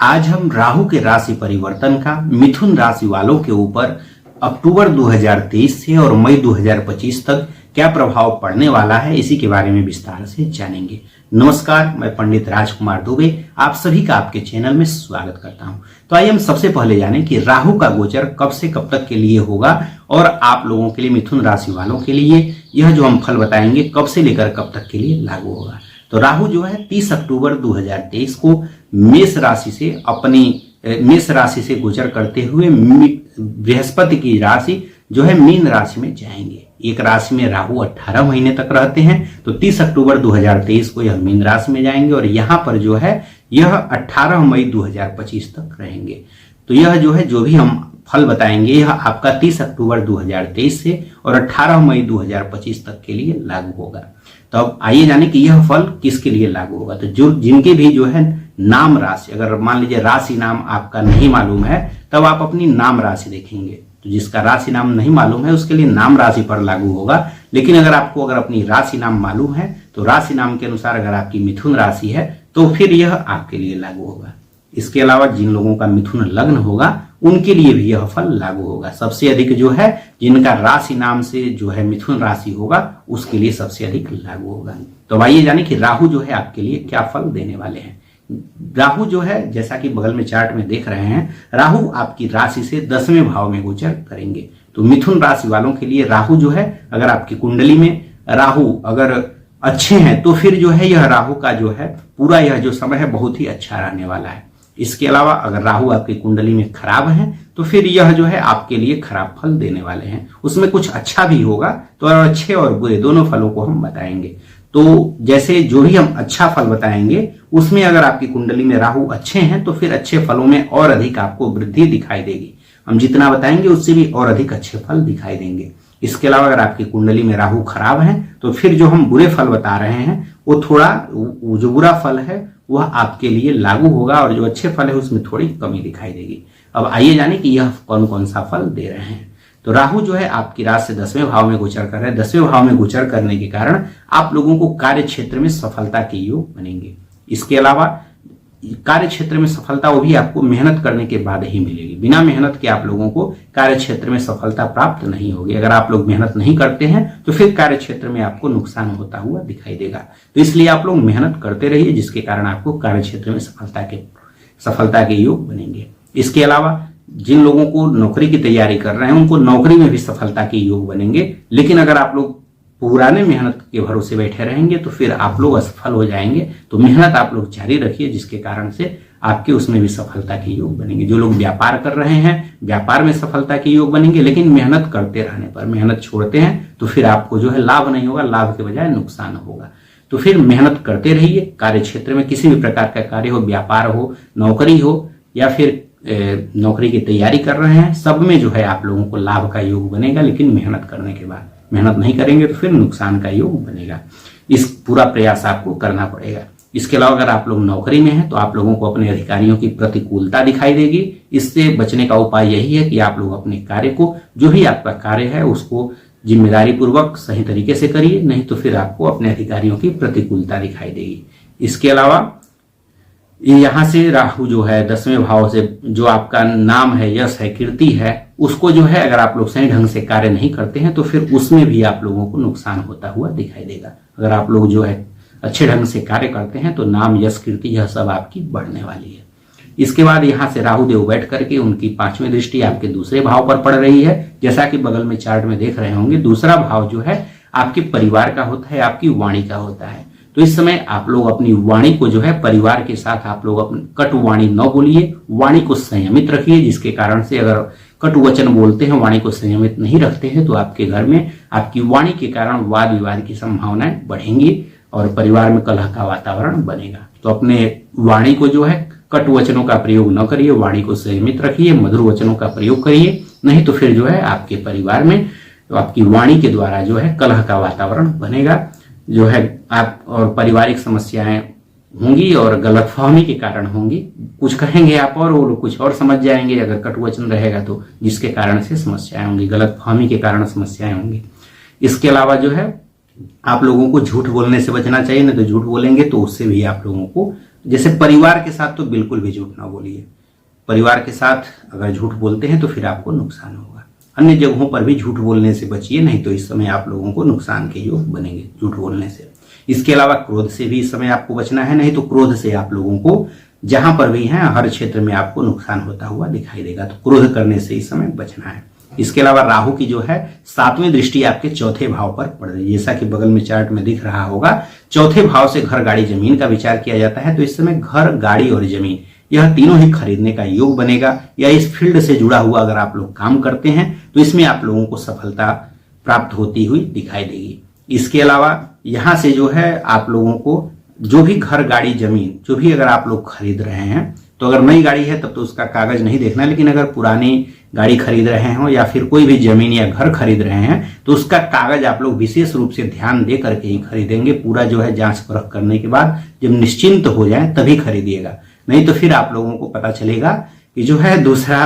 आज हम राहु के राशि परिवर्तन का मिथुन राशि वालों के ऊपर अक्टूबर 2023 से और मई 2025 तक क्या प्रभाव पड़ने वाला है, इसी के बारे में विस्तार से जानेंगे। नमस्कार, मैं पंडित राजकुमार दुबे आप सभी का आपके चैनल में स्वागत करता हूं। तो आइए हम सबसे पहले जानें कि राहु का गोचर कब से कब तक के लिए होगा और आप लोगों के लिए, मिथुन राशि वालों के लिए यह जो हम फल बताएंगे कब से लेकर कब तक के लिए लागू होगा। तो राहु जो है 30 अक्टूबर 2023 को मेष राशि से गोचर करते हुए बृहस्पति की राशि जो है मीन राशि में जाएंगे। एक राशि में राहु 18 महीने तक रहते हैं, तो 30 अक्टूबर 2023 को यह मीन राशि में जाएंगे और यहाँ पर जो है यह 18 मई 2025 तक रहेंगे। तो यह जो है, जो भी हम फल बताएंगे, यह आपका 30 अक्टूबर 2023 से और 18 मई 2025 तक के लिए लागू होगा। तो अब आइए जाने कि यह फल किसके लिए लागू होगा। तो जो जिनके भी जो है नाम राशि, अगर मान लीजिए राशि नाम आपका नहीं मालूम है, तब आप अपनी नाम राशि देखेंगे। तो जिसका राशि नाम नहीं मालूम है उसके लिए नाम राशि पर लागू होगा। लेकिन अगर अपनी राशि नाम मालूम है, तो राशि नाम के अनुसार अगर आपकी मिथुन राशि है तो फिर यह आपके लिए लागू होगा। इसके अलावा जिन लोगों का मिथुन लग्न होगा उनके लिए भी यह फल लागू होगा। सबसे अधिक जो है जिनका राशि नाम से जो है मिथुन राशि होगा उसके लिए सबसे अधिक लागू होगा। तो आइए जाने कि राहु जो है आपके लिए क्या फल देने वाले हैं। राहु जो है, जैसा कि बगल में चार्ट में देख रहे हैं, राहु आपकी राशि से 10वें भाव में गोचर करेंगे। तो मिथुन राशि वालों के लिए राहु जो है, अगर आपकी कुंडली में राहु अगर अच्छे हैं तो फिर जो है यह राहु का जो है पूरा यह जो समय है बहुत ही अच्छा रहने वाला है। इसके अलावा अगर राहु आपकी कुंडली में खराब है तो फिर यह जो है आपके लिए खराब फल देने वाले हैं। उसमें कुछ अच्छा भी होगा, तो अच्छे और बुरे दोनों फलों को हम बताएंगे। तो जैसे जो भी हम अच्छा फल बताएंगे उसमें अगर आपकी कुंडली में राहु अच्छे हैं तो फिर अच्छे फलों में और अधिक आपको वृद्धि दिखाई देगी। हम जितना बताएंगे उससे भी और अधिक अच्छे फल दिखाई देंगे। इसके अलावा अगर आपकी कुंडली में राहु खराब है तो फिर जो हम बुरे फल बता रहे हैं वो थोड़ा, जो बुरा फल है वह आपके लिए लागू होगा और जो अच्छे फल है उसमें थोड़ी कमी दिखाई देगी। अब आइए जाने कि यह कौन कौन सा फल दे रहे हैं। तो राहु जो है आपकी राशि से 10वें भाव में गोचर कर रहे हैं। 10वें भाव में गोचर करने के कारण आप लोगों को कार्य क्षेत्र में सफलता के योग बनेंगे। इसके अलावा कार्य क्षेत्र में सफलता वो भी आपको मेहनत करने के बाद ही मिलेगी। बिना मेहनत के आप लोगों को कार्य क्षेत्र में सफलता प्राप्त नहीं होगी। अगर आप लोग मेहनत नहीं करते हैं तो फिर कार्य क्षेत्र में आपको नुकसान होता हुआ दिखाई देगा। तो इसलिए आप लोग मेहनत करते रहिए, जिसके कारण आपको कार्य क्षेत्र में सफलता के योग बनेंगे। इसके अलावा जिन लोगों को नौकरी की तैयारी कर रहे हैं उनको नौकरी में भी सफलता के योग बनेंगे। लेकिन अगर आप लोग पुराने मेहनत के भरोसे बैठे रहेंगे तो फिर आप लोग असफल हो जाएंगे। तो मेहनत आप लोग जारी रखिए, जिसके कारण से आपके उसमें भी सफलता के योग बनेंगे। जो लोग व्यापार कर रहे हैं, व्यापार में सफलता के योग बनेंगे। लेकिन मेहनत करते रहने पर, मेहनत छोड़ते हैं तो फिर आपको जो है लाभ नहीं होगा, लाभ के बजाय नुकसान होगा। तो फिर मेहनत करते रहिए। कार्य क्षेत्र में किसी भी प्रकार का कार्य हो, व्यापार हो, नौकरी हो या फिर नौकरी की तैयारी कर रहे हैं, सब में जो है आप लोगों को लाभ का योग बनेगा। लेकिन मेहनत करने के बाद, मेहनत नहीं करेंगे तो फिर नुकसान का योग बनेगा। इस पूरा प्रयास आपको करना पड़ेगा। इसके अलावा अगर आप लोग नौकरी में हैं तो आप लोगों को अपने अधिकारियों की प्रतिकूलता दिखाई देगी। इससे बचने का उपाय यही है कि आप लोग अपने कार्य को, जो भी आपका कार्य है, उसको जिम्मेदारी पूर्वक सही तरीके से करिए, नहीं तो फिर आपको अपने अधिकारियों की प्रतिकूलता दिखाई देगी। इसके अलावा यहाँ से राहु जो है 10वें भाव से, जो आपका नाम है, यश है, कीर्ति है, उसको जो है अगर आप लोग सही ढंग से कार्य नहीं करते हैं तो फिर उसमें भी आप लोगों को नुकसान होता हुआ दिखाई देगा। अगर आप लोग जो है अच्छे ढंग से कार्य करते हैं तो नाम, यश, कीर्ति यह सब आपकी बढ़ने वाली है। इसके बाद यहाँ से राहु देव बैठ करके उनकी 5वीं दृष्टि आपके दूसरे भाव पर पड़ रही है। जैसा कि बगल में चार्ट में देख रहे होंगे, दूसरा भाव जो है आपके परिवार का होता है, आपकी वाणी का होता है। तो इस समय आप लोग अपनी वाणी को जो है परिवार के साथ आप लोग अपनी कटु वाणी न बोलिए, वाणी को संयमित रखिए। जिसके कारण से अगर कटु वचन बोलते हैं, वाणी को संयमित नहीं रखते हैं, तो आपके घर में आपकी वाणी के कारण वाद विवाद की संभावनाएं बढ़ेंगी और परिवार में कलह का वातावरण बनेगा। तो अपने वाणी को जो है कटु वचनों का प्रयोग न करिए, वाणी को संयमित रखिए, मधुर वचनों का प्रयोग करिए। नहीं तो फिर जो है आपके परिवार में तो आपकी वाणी के द्वारा जो है कलह का वातावरण बनेगा, जो है आप और पारिवारिक समस्याएं होंगी और गलतफहमी के कारण होंगी। कुछ कहेंगे आप और वो लोग कुछ और समझ जाएंगे अगर कटुवचन रहेगा तो, जिसके कारण से समस्याएं होंगी, गलतफहमी के कारण समस्याएं होंगी। इसके अलावा जो है आप लोगों को झूठ बोलने से बचना चाहिए, नहीं तो झूठ बोलेंगे तो उससे भी आप लोगों को जैसे परिवार के साथ तो बिल्कुल भी झूठ ना बोलिए। परिवार के साथ अगर झूठ बोलते हैं तो फिर आपको नुकसान होगा। अन्य जगहों पर भी झूठ बोलने से बचिए, नहीं तो इस समय आप लोगों को नुकसान के योग बनेंगे झूठ बोलने से। इसके अलावा क्रोध से भी इस समय आपको बचना है, नहीं तो क्रोध से आप लोगों को जहां पर भी है हर क्षेत्र में आपको नुकसान होता हुआ दिखाई देगा, तो क्रोध करने से इस समय बचना है। इसके अलावा राहु की जो है 7वीं दृष्टि आपके चौथे भाव पर पड़ रही है, जैसा कि बगल में चार्ट में दिख रहा होगा। चौथे भाव से घर, गाड़ी, जमीन का विचार किया जाता है, तो इस समय घर, गाड़ी और जमीन यह तीनों ही खरीदने का योग बनेगा, या इस फील्ड से जुड़ा हुआ अगर आप लोग काम करते हैं तो इसमें आप लोगों को सफलता प्राप्त होती हुई दिखाई देगी। इसके अलावा यहां से जो है आप लोगों को जो भी घर, गाड़ी, जमीन जो भी अगर आप लोग खरीद रहे हैं, तो अगर नई गाड़ी है तब तो उसका कागज नहीं देखना, लेकिन अगर पुरानी गाड़ी खरीद रहे हो या फिर कोई भी जमीन या घर खरीद रहे हैं तो उसका कागज आप लोग विशेष रूप से ध्यान दे करके ही खरीदेंगे। पूरा जो है जांच परख करने के बाद जब निश्चिंत हो जाए तभी खरीदिएगा, नहीं तो फिर आप लोगों को पता चलेगा कि जो है दूसरा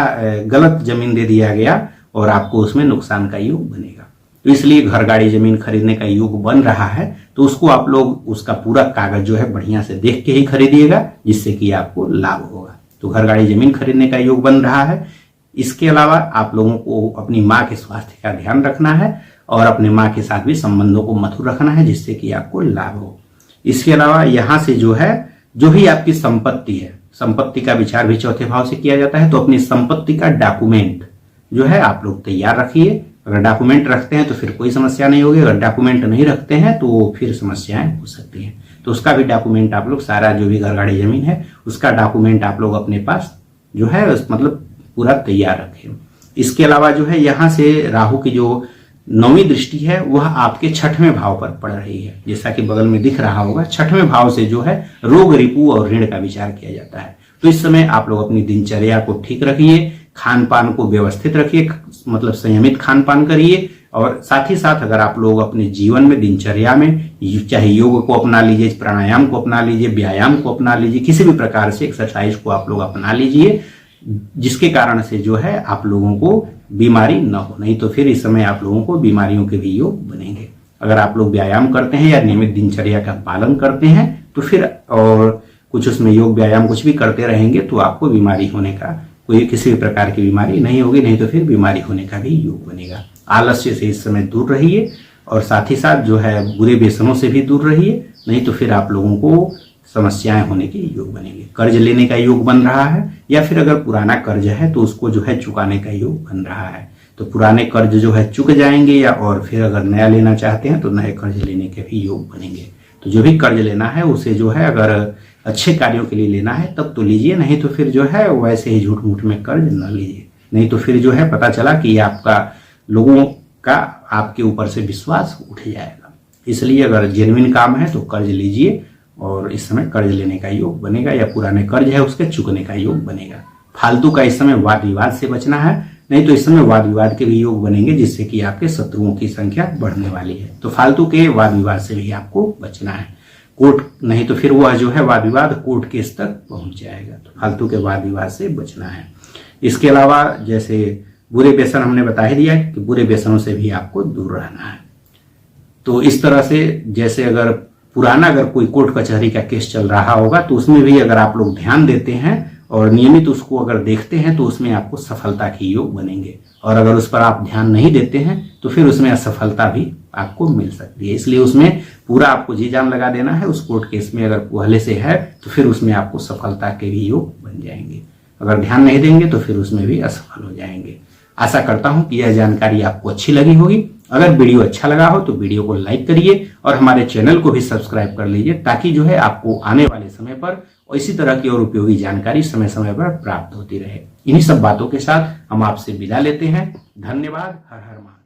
गलत जमीन दे दिया गया और आपको उसमें नुकसान का योग बनेगा। तो इसलिए घर, गाड़ी, जमीन खरीदने का योग बन रहा है तो उसको आप लोग उसका पूरा कागज जो है बढ़िया से देख के ही खरीदिएगा, जिससे कि आपको लाभ होगा। तो घर, गाड़ी, जमीन खरीदने का योग बन रहा है। इसके अलावा आप लोगों को अपनी माँ के स्वास्थ्य का ध्यान रखना है और अपने माँ के साथ भी संबंधों को मधुर रखना है, जिससे कि आपको लाभ हो। इसके अलावा यहाँ से जो है जो भी आपकी संपत्ति है, संपत्ति का विचार भी चौथे भाव से किया जाता है, तो अपनी संपत्ति का डॉक्यूमेंट जो है आप लोग तैयार रखिए। अगर डॉक्यूमेंट रखते हैं तो फिर कोई समस्या नहीं होगी, अगर डॉक्यूमेंट नहीं रखते हैं तो फिर समस्याएं हो सकती हैं। तो उसका भी डॉक्यूमेंट आप लोग, सारा जो भी घर, गाड़ी, जमीन है उसका डॉक्यूमेंट आप लोग अपने पास जो है मतलब पूरा तैयार रखें। इसके अलावा जो है यहाँ से राहु की जो 9वीं दृष्टि है वह आपके 6वें भाव पर पड़ रही है, जैसा कि बगल में दिख रहा होगा। 6वें भाव से जो है रोग, रिपू और ऋण का विचार किया जाता है। तो इस समय आप लोग अपनी दिनचर्या को ठीक रखिए, खान पान को व्यवस्थित रखिए, मतलब संयमित खान पान करिए, और साथ ही साथ अगर आप लोग अपने जीवन में, दिनचर्या में चाहे योग को अपना लीजिए, प्राणायाम को अपना लीजिए, व्यायाम को अपना लीजिए, किसी भी प्रकार से एक्सरसाइज को आप लोग अपना लीजिए, जिसके कारण से जो है आप लोगों को बीमारी न हो, नहीं तो फिर इस समय आप लोगों को बीमारियों के भी योग बनेंगे। अगर आप लोग व्यायाम करते हैं या नियमित दिनचर्या का पालन करते हैं तो फिर और कुछ उसमें योग, व्यायाम कुछ भी करते रहेंगे तो आपको बीमारी होने का कोई किसी भी प्रकार की बीमारी नहीं होगी, नहीं तो फिर बीमारी होने का भी योग बनेगा। आलस्य से इस समय दूर रहिए और साथ ही साथ जो है बुरे व्यसनों से भी दूर रहिए, नहीं तो फिर आप लोगों को समस्याएं होने के योग बनेंगे। कर्ज लेने का योग बन रहा है, या फिर अगर पुराना कर्ज है तो उसको जो है चुकाने का योग बन रहा है। तो पुराने कर्ज जो है चुक जाएंगे, या और फिर अगर नया लेना चाहते हैं तो नए कर्ज लेने के भी योग बनेंगे। तो जो भी कर्ज लेना है उसे जो है अगर अच्छे कार्यों के लिए लेना है तब तो लीजिए, नहीं तो फिर जो है वैसे ही झूठ मूठ में कर्ज न लीजिए, नहीं तो फिर जो है पता चला कि आपका लोगों का आपके ऊपर से विश्वास उठ जाएगा। इसलिए अगर जेन्युइन काम है तो कर्ज लीजिए, और इस समय कर्ज लेने का योग बनेगा, या पुराने कर्ज है उसके चुकने का योग बनेगा। फालतू का इस समय वाद विवाद से बचना है, नहीं तो इस समय वाद विवाद के भी योग बनेंगे, जिससे कि आपके शत्रुओं की संख्या बढ़ने वाली है। तो फालतू के वाद विवाद से भी आपको बचना है। कोर्ट, नहीं तो फिर वह जो है वाद विवाद कोर्ट केस तक पहुंच जाएगा। तो फालतू के वाद विवाद से बचना है। इसके अलावा जैसे बुरे व्यसन हमने बता ही दिया कि बुरे व्यसनों से भी आपको दूर रहना है। तो इस तरह से जैसे अगर पुराना अगर कोई कोर्ट कचहरी का केस चल रहा होगा तो उसमें भी अगर आप लोग ध्यान देते हैं और नियमित उसको अगर देखते हैं तो उसमें आपको सफलता के योग बनेंगे, और अगर उस पर आप ध्यान नहीं देते हैं तो फिर उसमें असफलता भी आपको मिल सकती है। इसलिए उसमें पूरा आपको जी जान लगा देना है। उस कोर्ट केस में अगर पहले से है तो फिर उसमें आपको सफलता के भी योग बन जाएंगे। अगर ध्यान नहीं देंगे तो फिर उसमें भी असफल हो जाएंगे। आशा करता हूं कि यह जानकारी आपको अच्छी लगी होगी। अगर वीडियो अच्छा लगा हो तो वीडियो को लाइक करिए और हमारे चैनल को भी सब्सक्राइब कर लीजिए, ताकि जो है आपको आने वाले समय पर इसी तरह की और उपयोगी जानकारी समय समय पर प्राप्त होती रहे। इन्हीं सब बातों के साथ हम आपसे विदा लेते हैं। धन्यवाद। हर हर महादेव।